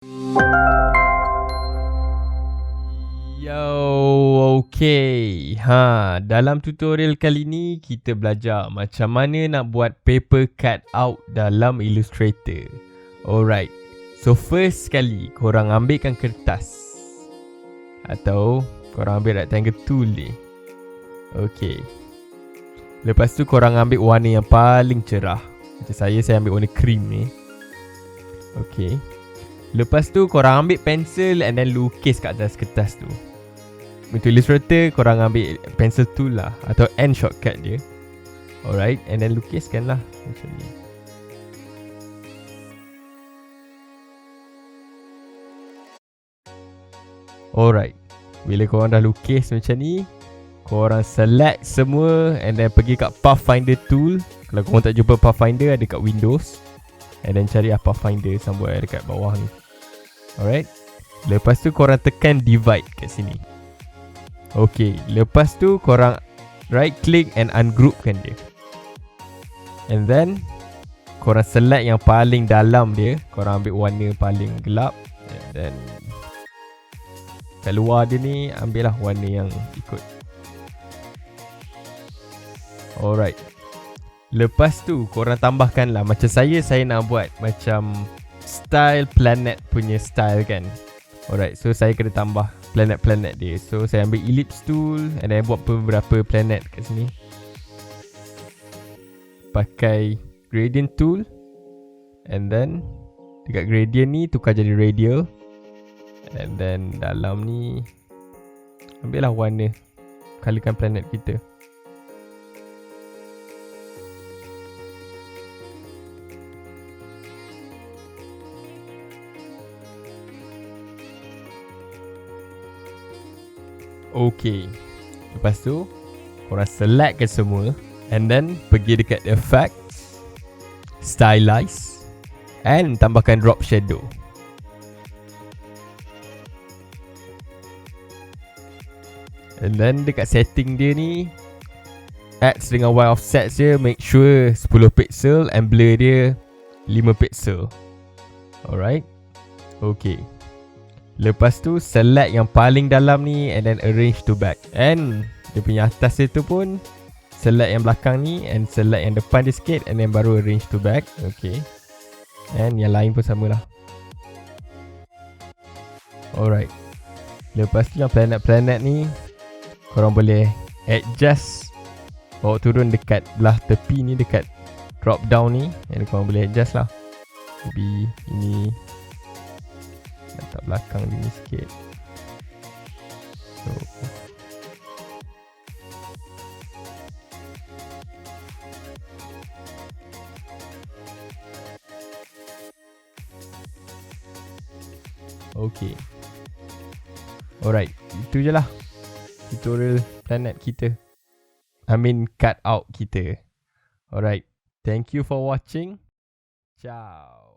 Yo, okay. Dalam tutorial kali ni kita belajar macam mana nak buat paper cut out dalam Illustrator. Alright. So first sekali korang ambilkan kertas atau korang ambil rectangle tool ni. Okay. Lepas tu korang ambil warna yang paling cerah. Macam saya ambil warna cream ni. Okay. Lepas tu korang ambil pensel and then lukis kat atas kertas tu. Untuk Illustrator korang ambil pencil tool lah atau N shortcut dia. Alright, and then lukiskan lah macam ni. Alright, bila korang dah lukis macam ni, korang select semua and then pergi kat Pathfinder tool. Kalau korang tak jumpa Pathfinder, ada kat Windows. And then cari Pathfinder somewhere dekat bawah ni. Alright, lepas tu korang tekan divide kat sini. Okay, lepas tu korang right click and ungroupkan dia. And then korang select yang paling dalam dia. Korang ambil warna paling gelap. And then kat luar dia ni ambil lah warna yang ikut. Alright. Lepas tu korang tambahkan lah. Macam saya nak buat macam style planet punya style kan. Alright, so saya kena tambah planet-planet dia. So saya ambil ellipse tool and then buat beberapa planet kat sini. Pakai gradient tool. And then dekat gradient ni tukar jadi radial. And then dalam ni ambil lah warna, colourkan planet kita. Okay. Lepas tu korang select ke semua and then pergi dekat effects, stylize and tambahkan drop shadow. And then dekat setting dia ni, adds dengan Y offset dia, make sure 10 pixel and blur dia 5 pixel. Alright. Okay. Lepas tu select yang paling dalam ni and then arrange to back. And dia punya atas dia tu pun select yang belakang ni and select yang depan dia sikit and then baru arrange to back. Okay. And yang lain pun samalah. Alright. Lepas tu yang planet-planet ni korang boleh adjust, bawa turun dekat belah tepi ni, dekat drop down ni, and korang boleh adjust lah. Maybe ini letak belakang ni sikit. So okay. Alright, itu je lah tutorial planet kita. Cut out kita. Alright, thank you for watching. Ciao.